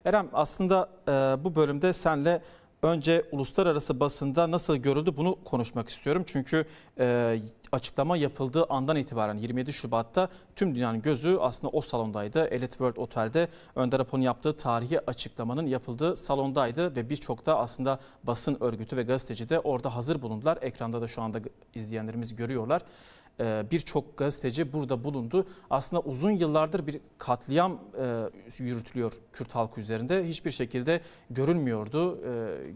Erem, aslında bu bölümde senle önce uluslararası basında nasıl görüldü bunu konuşmak istiyorum. Çünkü açıklama yapıldığı andan itibaren 27 Şubat'ta tüm dünyanın gözü aslında o salondaydı. Elite World Otel'de Önder Apo'nun yaptığı tarihi açıklamanın yapıldığı salondaydı ve birçok da aslında basın örgütü ve gazeteci de orada hazır bulundular. Ekranda da şu anda izleyenlerimiz görüyorlar. Birçok gazeteci burada bulundu. Aslında uzun yıllardır bir katliam yürütülüyor Kürt halkı üzerinde. Hiçbir şekilde görülmüyordu.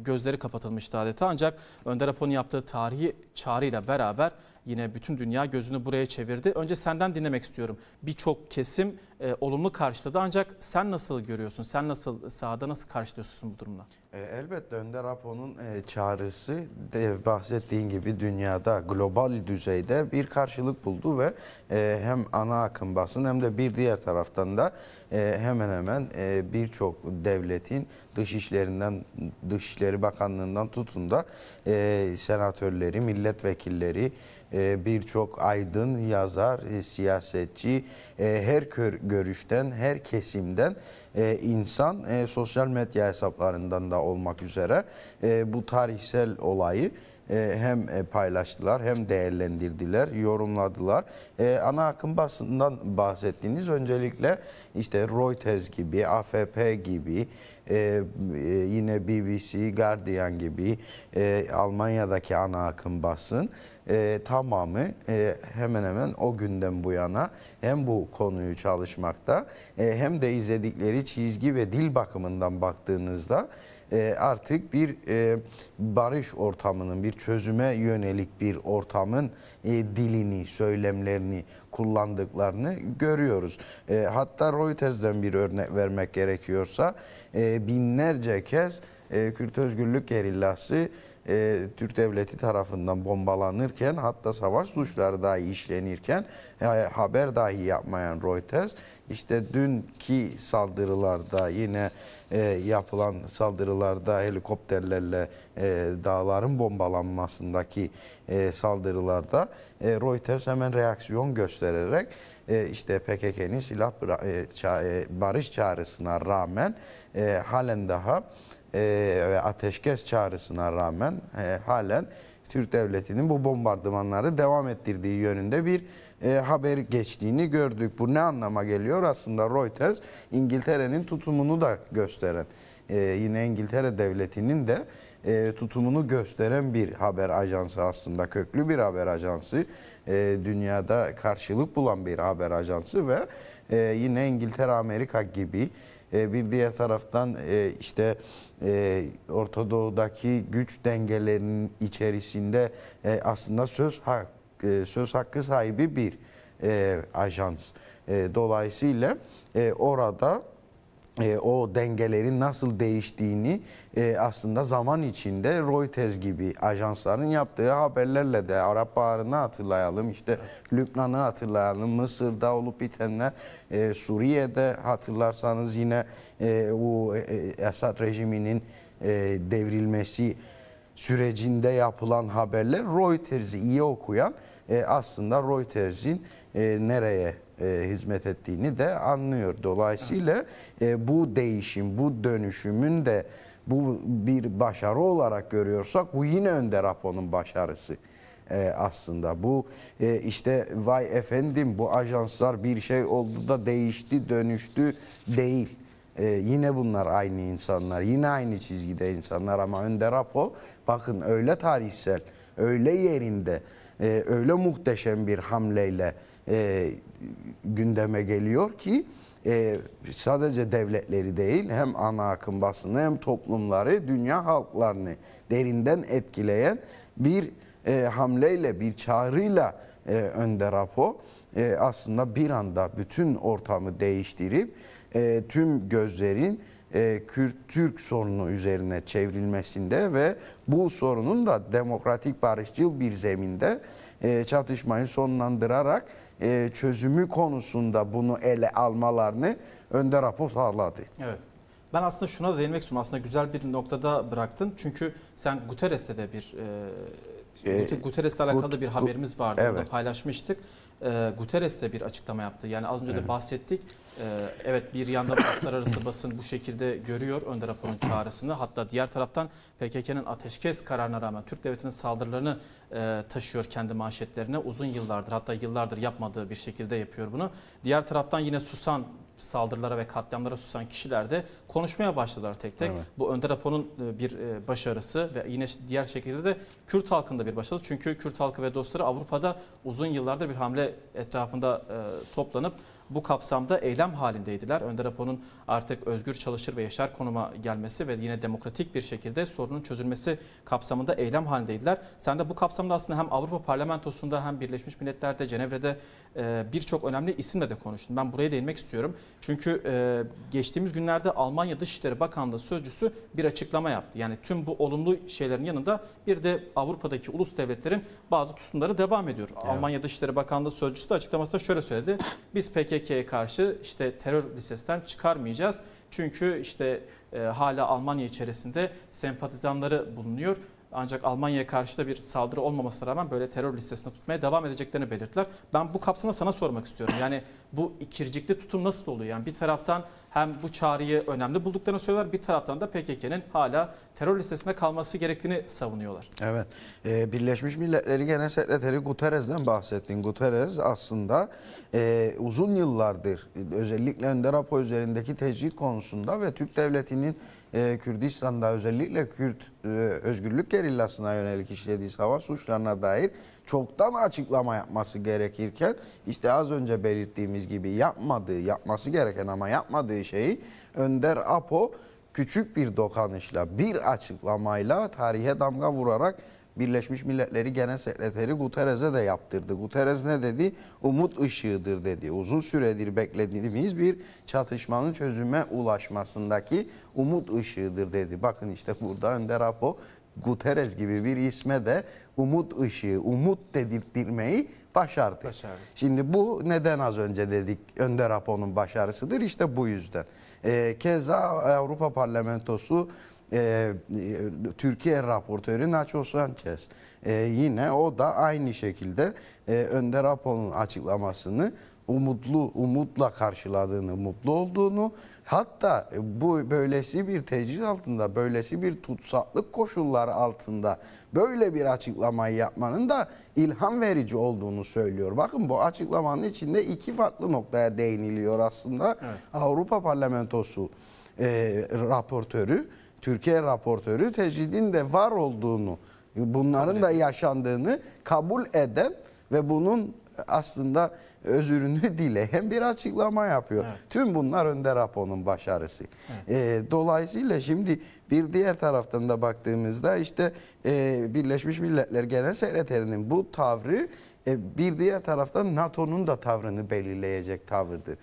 Gözleri kapatılmıştı adeta. Ancak Önder Apo'nun yaptığı tarihi çağrıyla beraber yine bütün dünya gözünü buraya çevirdi. Önce senden dinlemek istiyorum. Birçok kesim olumlu karşıladı, ancak sen nasıl görüyorsun? Sen nasıl sahada nasıl karşılıyorsun bu durumla? Elbette Önder Apo'nun çağrısı de bahsettiğin gibi dünyada global düzeyde bir karşılık buldu ve hem ana akım basın hem de bir diğer taraftan da hemen hemen birçok devletin Dışişleri Bakanlığından tutun da senatörleri, milletvekilleri, birçok aydın, yazar, siyasetçi, her görüşten, her kesimden insan sosyal medya hesaplarından da olmak üzere bu tarihsel olayı hem paylaştılar hem değerlendirdiler, yorumladılar. Ana akım basından bahsettiğiniz öncelikle işte Reuters gibi, AFP gibi, yine BBC, Guardian gibi Almanya'daki ana akım basın tamamı hemen hemen o günden bu yana hem bu konuyu çalışmakta hem de izledikleri çizgi ve dil bakımından baktığınızda artık bir barış ortamının, bir çözüme yönelik bir ortamın dilini, söylemlerini kullandıklarını görüyoruz. Hatta Reuters'den bir örnek vermek gerekiyorsa binlerce kez Kürt Özgürlük Gerillası Türk Devleti tarafından bombalanırken, hatta savaş suçları dahi işlenirken haber dahi yapmayan Reuters, işte dünkü saldırılarda, yine yapılan saldırılarda helikopterlerle dağların bombalanmasındaki saldırılarda Reuters hemen reaksiyon göstererek işte PKK'nin barış çağrısına rağmen halen daha ve ateşkes çağrısına rağmen halen Türk Devleti'nin bu bombardımanları devam ettirdiği yönünde bir haber geçtiğini gördük. Bu ne anlama geliyor? Aslında Reuters İngiltere'nin tutumunu da gösteren, yine İngiltere Devleti'nin de tutumunu gösteren bir haber ajansı, aslında köklü bir haber ajansı, dünyada karşılık bulan bir haber ajansı ve yine İngiltere, Amerika gibi bir diğer taraftan işte Orta Doğu'daki güç dengelerinin içerisinde aslında söz hakkı sahibi bir ajans. Dolayısıyla orada o dengelerin nasıl değiştiğini aslında zaman içinde Reuters gibi ajansların yaptığı haberlerle de, Arap Baharı'nı hatırlayalım, işte Lübnan'ı hatırlayalım, Mısır'da olup bitenler, Suriye'de hatırlarsanız yine o Esad rejiminin devrilmesi sürecinde yapılan haberler, Reuters'i iyi okuyan aslında Reuters'in nereye hizmet ettiğini de anlıyor. Dolayısıyla bu değişim, bu dönüşümün de bu bir başarı olarak görüyorsak, bu yine Önder Apo'nun başarısı. Aslında bu işte vay efendim bu ajanslar bir şey oldu da değişti, dönüştü değil. Yine bunlar aynı insanlar, yine aynı çizgide insanlar, ama Önder Apo bakın öyle tarihsel, öyle yerinde, öyle muhteşem bir hamleyle gündeme geliyor ki sadece devletleri değil, hem ana akım basını hem toplumları, dünya halklarını derinden etkileyen bir hamleyle, bir çağrıyla Önder Apo aslında bir anda bütün ortamı değiştirip tüm gözlerin Kürt-Türk sorunu üzerine çevrilmesinde ve bu sorunun da demokratik, barışçıl bir zeminde çatışmayı sonlandırarak çözümü konusunda bunu ele almalarını Önder Apo sağladı. Evet. Ben aslında şuna da değinmek istiyorum. Aslında güzel bir noktada bıraktın. Çünkü sen Guterres'le de Guterres'le alakalı da bir haberimiz vardı. Evet. Onu da paylaşmıştık. Guterres de bir açıklama yaptı. Yani az önce de bahsettik. Evet, bir yandan uluslararası basın bu şekilde görüyor Önder Apo'nun çağrısını. Hatta diğer taraftan PKK'nın ateşkes kararına rağmen Türk devletinin saldırılarını taşıyor kendi manşetlerine. Uzun yıllardır, hatta yıllardır yapmadığı bir şekilde yapıyor bunu. Diğer taraftan yine susan, saldırılara ve katliamlara susan kişiler de konuşmaya başladılar tek tek. Evet. Bu Önder Apo'nun bir başarısı ve yine diğer şekilde de Kürt halkında bir başarı. Çünkü Kürt halkı ve dostları Avrupa'da uzun yıllardır bir hamle etrafında toplanıp bu kapsamda eylem halindeydiler. Önder Apo'nun artık özgür çalışır ve yaşar konuma gelmesi ve yine demokratik bir şekilde sorunun çözülmesi kapsamında eylem halindeydiler. Sen de bu kapsamda aslında hem Avrupa Parlamentosu'nda hem Birleşmiş Milletler'de, Cenevre'de birçok önemli isimle de konuştun. Ben buraya değinmek istiyorum. Çünkü geçtiğimiz günlerde Almanya Dışişleri Bakanlığı sözcüsü bir açıklama yaptı. Yani tüm bu olumlu şeylerin yanında bir de Avrupa'daki ulus devletlerin bazı tutumları devam ediyor. Evet. Almanya Dışişleri Bakanlığı sözcüsü de açıklamasında şöyle söyledi. Biz PKK'ye karşı işte terör listesinden çıkarmayacağız. Çünkü işte hala Almanya içerisinde sempatizanları bulunuyor. Ancak Almanya'ya karşı da bir saldırı olmamasına rağmen böyle terör listesinde tutmaya devam edeceklerini belirttiler. Ben bu kapsamda sana sormak istiyorum. Yani bu ikircikli tutum nasıl oluyor? Yani bir taraftan hem bu çağrıyı önemli bulduklarını söylüyorlar, bir taraftan da PKK'nın hala terör listesinde kalması gerektiğini savunuyorlar. Evet. Birleşmiş Milletleri Genel Sekreteri Guterres'den bahsettin. Guterres aslında uzun yıllardır özellikle Önder Apo üzerindeki tecrit konusunda ve Türk Devleti'nin Kürdistan'da özellikle Kürt özgürlük gerillasına yönelik işlediği savaş suçlarına dair çoktan açıklama yapması gerekirken işte az önce belirttiğimiz gibi yapması gereken ama yapmadığı şeyi Önder Apo küçük bir dokunuşla, bir açıklamayla tarihe damga vurarak Birleşmiş Milletleri Genel Sekreteri Guterres'e de yaptırdı. Guterres ne dedi? Umut ışığıdır dedi. Uzun süredir beklediğimiz bir çatışmanın çözüme ulaşmasındaki umut ışığıdır dedi. Bakın işte burada Önder Apo Guterres gibi bir isme de umut ışığı, umut dedirtmeyi başardı. Şimdi bu neden az önce dedik Önder Apo'nun başarısıdır? İşte bu yüzden. Keza Avrupa Parlamentosu Türkiye raportörü Nacho Sanchez yine o da aynı şekilde Önder Apo'nun açıklamasını umutla karşıladığını, mutlu olduğunu, hatta bu böylesi bir tecrit altında, böylesi bir tutsaklık koşulları altında böyle bir açıklamayı yapmanın da ilham verici olduğunu söylüyor. Bakın bu açıklamanın içinde iki farklı noktaya değiniliyor aslında. Evet. Avrupa Parlamentosu raportörü, Türkiye raportörü tecridin de var olduğunu, bunların da yaşandığını kabul eden ve bunun aslında özürünü dileyen bir açıklama yapıyor. Evet. Tüm bunlar Önder Apo'nun başarısı. Evet. Dolayısıyla şimdi bir diğer taraftan da baktığımızda işte Birleşmiş Milletler Genel Sekreterinin bu tavrı bir diğer taraftan NATO'nun da tavrını belirleyecek tavırdır.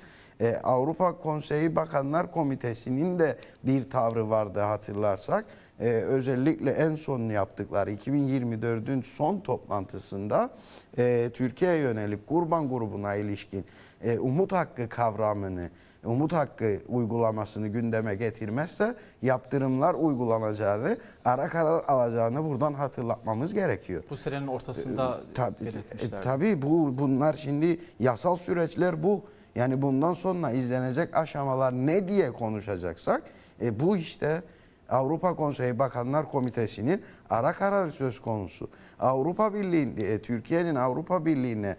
Avrupa Konseyi Bakanlar Komitesi'nin de bir tavrı vardı hatırlarsak. Özellikle en son yaptıkları 2024'ün son toplantısında Türkiye'ye yönelik Kurban grubuna ilişkin umut hakkı kavramını, umut hakkı uygulamasını gündeme getirmezse yaptırımlar uygulanacağını, ara karar alacağını buradan hatırlatmamız gerekiyor. Bu senenin ortasında belirtmişler. Tabii bunlar şimdi yasal süreçler bu. Yani bundan sonra izlenecek aşamalar ne diye konuşacaksak bu işte Avrupa Konseyi Bakanlar Komitesi'nin ara kararı söz konusu. Avrupa Birliği, Türkiye'nin Avrupa Birliği'ne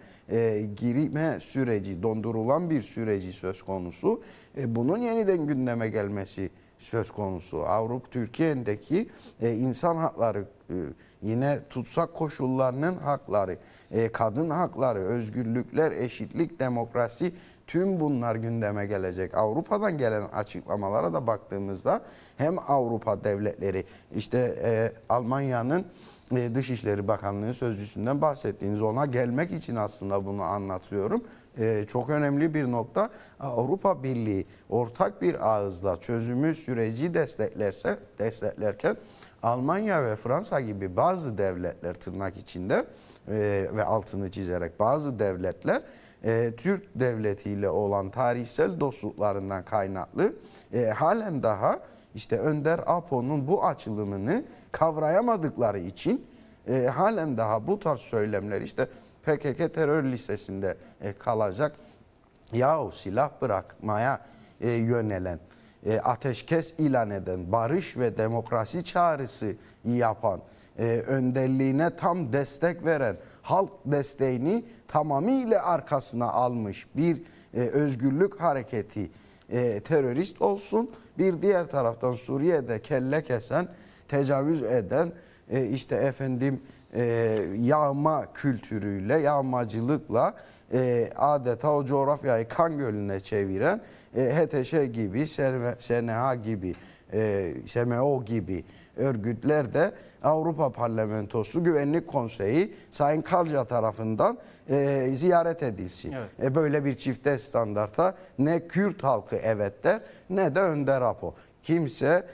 girme süreci, dondurulan bir süreci söz konusu. Bunun yeniden gündeme gelmesi söz konusu. Türkiye'deki insan hakları, yine tutsak koşullarının hakları, kadın hakları, özgürlükler, eşitlik, demokrasi, tüm bunlar gündeme gelecek. Avrupa'dan gelen açıklamalara da baktığımızda hem Avrupa devletleri, işte Almanya'nın Dışişleri Bakanlığı sözcüsünden bahsettiğiniz, ona gelmek için aslında bunu anlatıyorum. Çok önemli bir nokta, Avrupa Birliği ortak bir ağızla çözümü süreci desteklerken Almanya ve Fransa gibi bazı devletler, tırnak içinde ve altını çizerek bazı devletler Türk devletiyle olan tarihsel dostluklarından kaynaklı halen daha işte Önder Apo'nun bu açılımını kavrayamadıkları için halen daha bu tarz söylemler işte PKK terör listesinde kalacak, yahu silah bırakmaya yönelen, ateşkes ilan eden, barış ve demokrasi çağrısı yapan, önderliğine tam destek veren, halk desteğini tamamıyla arkasına almış bir özgürlük hareketi terörist olsun. Bir diğer taraftan Suriye'de kelle kesen, tecavüz eden, işte efendim yağma kültürüyle, yağmacılıkla adeta o coğrafyayı kan gölüne çeviren HTŞ gibi, SNH gibi, SMO gibi örgütler de Avrupa Parlamentosu Güvenlik Konseyi Sayın Kalca tarafından ziyaret edilsin. Evet. Böyle bir çifte standarta ne Kürt halkı evet der ne de Önder Apo. Kimse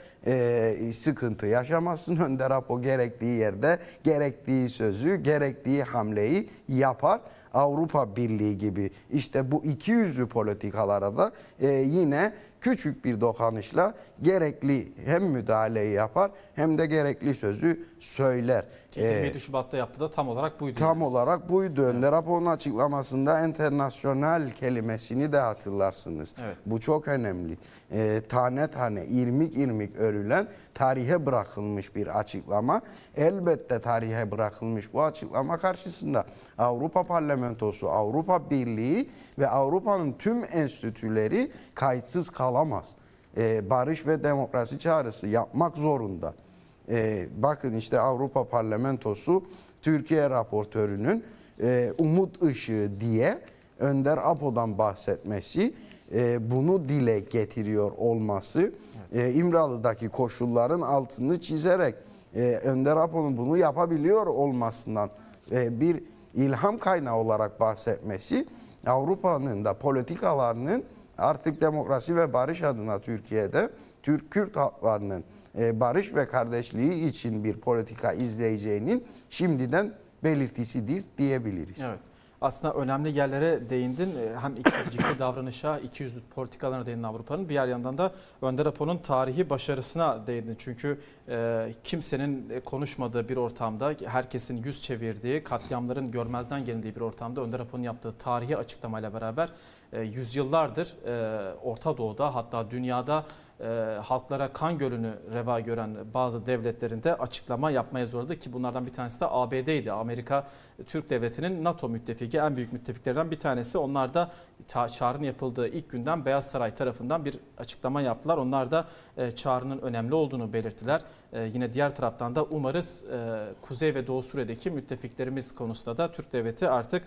sıkıntı yaşamasın. Önder Apo gerektiği yerde gerektiği sözü, gerektiği hamleyi yapar. Avrupa Birliği gibi işte bu ikiyüzlü politikalara da yine küçük bir dokunuşla gerekli hem müdahaleyi yapar hem de gerekli sözü söyler. 27 Şubat'ta yaptığı da tam olarak buydu. Tam olarak buydu. Evet. Önder Apo'nun açıklamasında internasyonal kelimesini de hatırlarsınız. Evet. Bu çok önemli. Tane tane, irmik irmik örülen, tarihe bırakılmış bir açıklama. Elbette tarihe bırakılmış bu açıklama karşısında Avrupa Parlamentosu, Avrupa Birliği ve Avrupa'nın tüm enstitüleri kayıtsız kalamaz. Barış ve demokrasi çağrısı yapmak zorunda. Bakın işte Avrupa Parlamentosu Türkiye raportörünün umut ışığı diye Önder Apo'dan bahsetmesi, bunu dile getiriyor olması, İmralı'daki koşulların altını çizerek Önder Apo'nun bunu yapabiliyor olmasından bir ilham kaynağı olarak bahsetmesi, Avrupa'nın da politikalarının artık demokrasi ve barış adına Türkiye'de Türk-Kürt halklarının barış ve kardeşliği için bir politika izleyeceğinin şimdiden belirtisidir diyebiliriz. Evet. Aslında önemli yerlere değindin. Hem ikiyüzlü davranışa, ikiyüzlü politikalarına değindin Avrupa'nın. Bir yandan da Önder Apo'nun tarihi başarısına değindin. Çünkü kimsenin konuşmadığı bir ortamda, herkesin yüz çevirdiği, katliamların görmezden gelindiği bir ortamda Önder Apo'nun yaptığı tarihi açıklamayla beraber yüzyıllardır Orta Doğu'da, hatta dünyada halklara kan gölünü reva gören bazı devletlerin de açıklama yapmaya zorladı ki bunlardan bir tanesi de ABD'ydi. Amerika Türk Devleti'nin NATO müttefiki, en büyük müttefiklerinden bir tanesi. Onlar da çağrının yapıldığı ilk günden Beyaz Saray tarafından bir açıklama yaptılar. Onlar da çağrının önemli olduğunu belirttiler. Yine diğer taraftan da umarız Kuzey ve Doğu Suriye'deki müttefiklerimiz konusunda da Türk Devleti artık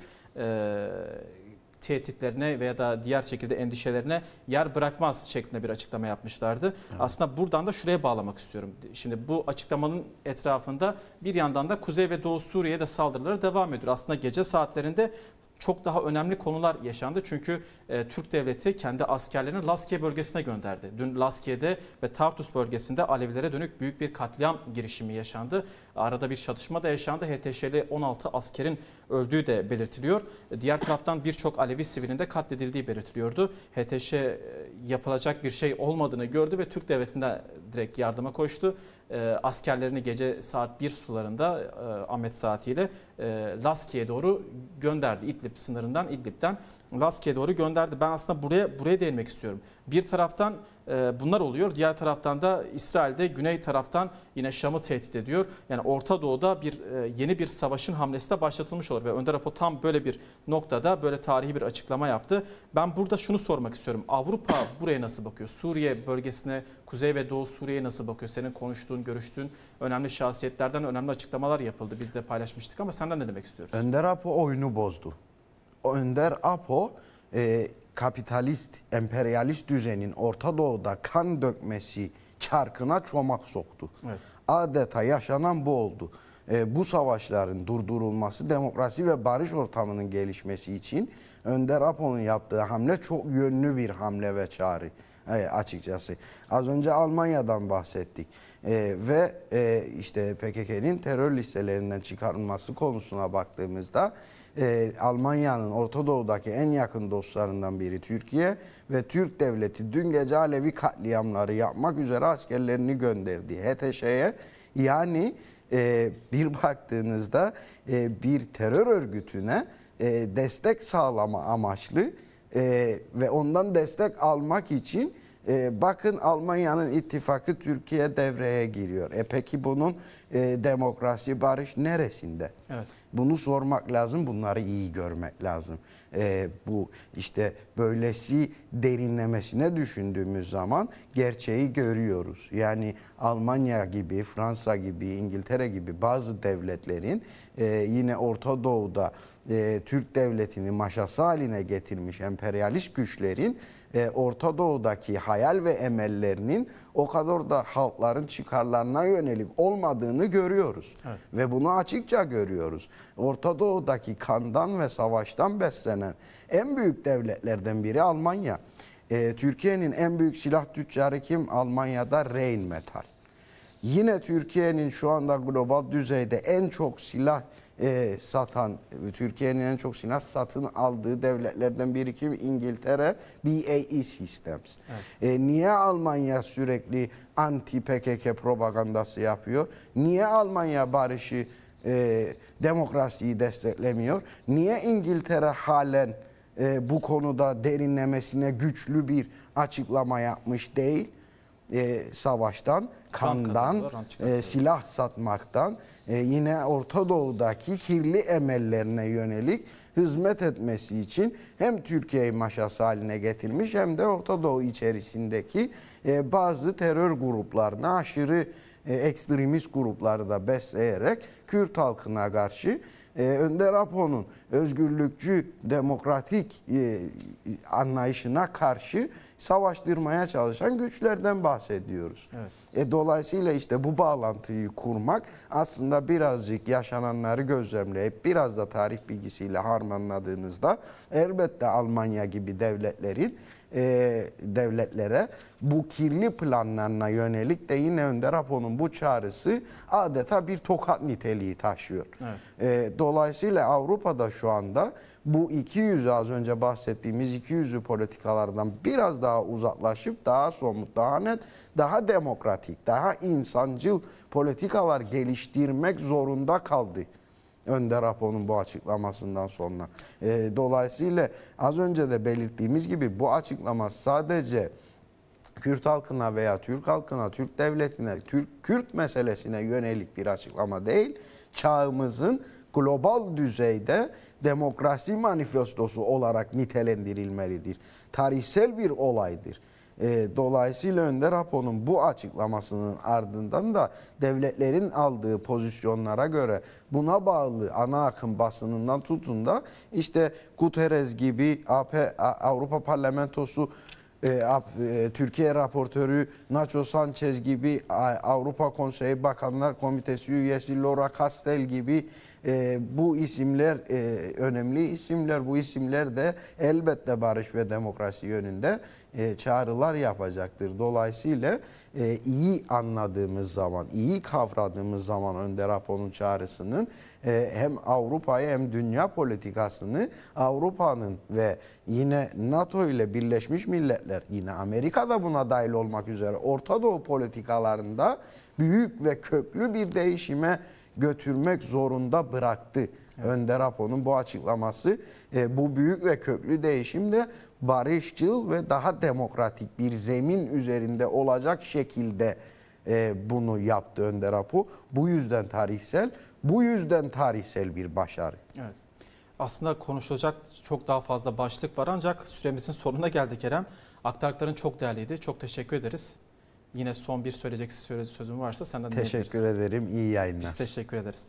tehditlerine veya da diğer şekilde endişelerine yer bırakmaz şeklinde bir açıklama yapmışlardı. Evet. Aslında buradan da şuraya bağlamak istiyorum. Şimdi bu açıklamanın etrafında bir yandan da Kuzey ve Doğu Suriye'ye de saldırıları devam ediyor. Aslında gece saatlerinde çok daha önemli konular yaşandı. Çünkü Türk Devleti kendi askerlerini Laskiye bölgesine gönderdi. Dün Laskiye'de ve Tartus bölgesinde Alevilere dönük büyük bir katliam girişimi yaşandı. Arada bir çatışma da yaşandı. HTŞ'li 16 askerin öldüğü de belirtiliyor. Diğer taraftan birçok Alevi sivilin de katledildiği belirtiliyordu. HTŞ yapılacak bir şey olmadığını gördü ve Türk Devleti'nde direkt yardıma koştu. Askerlerini gece saat 1 sularında Ahmet saatiyle Laskiye'ye doğru gönderdi. İdlib'den Laskiye'ye doğru gönderdi. Ben aslında buraya değinmek istiyorum. Bir taraftan bunlar oluyor. Diğer taraftan da İsrail'de güney taraftan yine Şam'ı tehdit ediyor. Yani Orta Doğu'da yeni bir savaşın hamlesi de başlatılmış olur. Ve Önder Apo tam böyle bir noktada böyle tarihi bir açıklama yaptı. Ben burada şunu sormak istiyorum. Avrupa buraya nasıl bakıyor? Suriye bölgesine, Kuzey ve Doğu Suriye'ye nasıl bakıyor? Senin konuştuğun, görüştüğün önemli şahsiyetlerden önemli açıklamalar yapıldı. Biz de paylaşmıştık ama senden ne demek istiyoruz? Önder Apo oyunu bozdu. Önder Apo kapitalist, emperyalist düzenin Orta Doğu'da kan dökmesi çarkına çomak soktu. Evet. Adeta yaşanan bu oldu. Bu savaşların durdurulması, demokrasi ve barış ortamının gelişmesi için Önder Apo'nun yaptığı hamle çok yönlü bir hamle ve çağrı. açıkçası. Az önce Almanya'dan bahsettik. Ve işte PKK'nin terör listelerinden çıkarılması konusuna baktığımızda Almanya'nın Orta Doğu'daki en yakın dostlarından biri Türkiye ve Türk devleti dün gece Alevi katliamları yapmak üzere askerlerini gönderdi HTŞ'ye. Yani bir baktığınızda bir terör örgütüne destek sağlama amaçlı ve ondan destek almak için bakın Almanya'nın ittifakı Türkiye devreye giriyor. Peki bunun demokrasi, barış neresinde? Evet. Bunu sormak lazım, bunları iyi görmek lazım. Bu işte böylesi derinlemesine düşündüğümüz zaman gerçeği görüyoruz. Yani Almanya gibi, Fransa gibi, İngiltere gibi bazı devletlerin yine Orta Doğu'da Türk devletini maşası haline getirmiş emperyalist güçlerin Orta Doğu'daki hayal ve emellerinin o kadar da halkların çıkarlarına yönelik olmadığını görüyoruz. Evet. Ve bunu açıkça görüyoruz. Orta Doğu'daki kandan ve savaştan beslenen en büyük devletlerden biri Almanya. Türkiye'nin en büyük silah tüccarı kim? Almanya'da Rheinmetall. Yine Türkiye'nin şu anda global düzeyde en çok silah satan, Türkiye'nin en çok silah satın aldığı devletlerden biri kim? İngiltere, BAE Systems. Evet. Niye Almanya sürekli anti PKK propagandası yapıyor? Niye Almanya barışı, demokrasiyi desteklemiyor? Niye İngiltere halen bu konuda derinlemesine güçlü bir açıklama yapmış değil? Savaştan, kandan, silah satmaktan, yine Orta Doğu'daki kirli emellerine yönelik hizmet etmesi için hem Türkiye'yi maşası haline getirmiş hem de Orta Doğu içerisindeki bazı terör gruplarına, aşırı ekstremist grupları da besleyerek Kürt halkına karşı Önder Apo'nun özgürlükçü, demokratik anlayışına karşı savaştırmaya çalışan güçlerden bahsediyoruz. Evet. Dolayısıyla işte bu bağlantıyı kurmak aslında birazcık yaşananları gözlemleyip biraz da tarih bilgisiyle harmanladığınızda elbette Almanya gibi devletlere bu kirli planlarına yönelik de yine Önder Apo'nun bu çağrısı adeta bir tokat niteliği taşıyor. Evet. Dolayısıyla Avrupa'da şu anda bu az önce bahsettiğimiz ikiyüzlü politikalardan biraz daha uzaklaşıp daha somut, daha net, daha demokratik, daha insancıl politikalar geliştirmek zorunda kaldı Önder Apo'nun bu açıklamasından sonra. Dolayısıyla az önce de belirttiğimiz gibi bu açıklama sadece Kürt halkına veya Türk halkına, Türk devletine, Kürt meselesine yönelik bir açıklama değil, çağımızın global düzeyde demokrasi manifestosu olarak nitelendirilmelidir. Tarihsel bir olaydır. Dolayısıyla Önder Apo'nun bu açıklamasının ardından da devletlerin aldığı pozisyonlara göre buna bağlı ana akım basınından tutun da işte Guterres gibi Avrupa Parlamentosu Türkiye raportörü Nacho Sanchez gibi Avrupa Konseyi Bakanlar Komitesi üyesi Laura Castel gibi bu isimler önemli isimler. Bu isimler de elbette barış ve demokrasi yönünde çağrılar yapacaktır. Dolayısıyla iyi anladığımız zaman, iyi kavradığımız zaman Önder Apo'nun çağrısının hem Avrupa'yı hem dünya politikasını Avrupa'nın ve yine NATO ile Birleşmiş Milletler, yine Amerika da buna dahil olmak üzere Orta Doğu politikalarında büyük ve köklü bir değişime götürmek zorunda bıraktı. Evet. Önder Apo'nun bu açıklaması bu büyük ve köklü değişimde barışçıl ve daha demokratik bir zemin üzerinde olacak şekilde bunu yaptı Önder Apo. Bu yüzden tarihsel bir başarı. Evet. Aslında konuşulacak çok daha fazla başlık var ancak süremizin sonuna geldik Kerem. Aktardıkların çok değerliydi. Çok teşekkür ederiz. Yine son bir söyleyecek sözüm varsa senden dinleyebiliriz. Teşekkür ederim. İyi yayınlar. Biz teşekkür ederiz.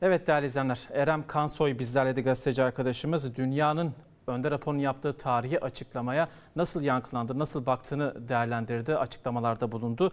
Evet değerli izleyenler, Erem Kansoy bizlerle de gazeteci arkadaşımız dünyanın Önder Apo'nun yaptığı tarihi açıklamaya nasıl yankılandı, nasıl baktığını değerlendirdi, açıklamalarda bulundu.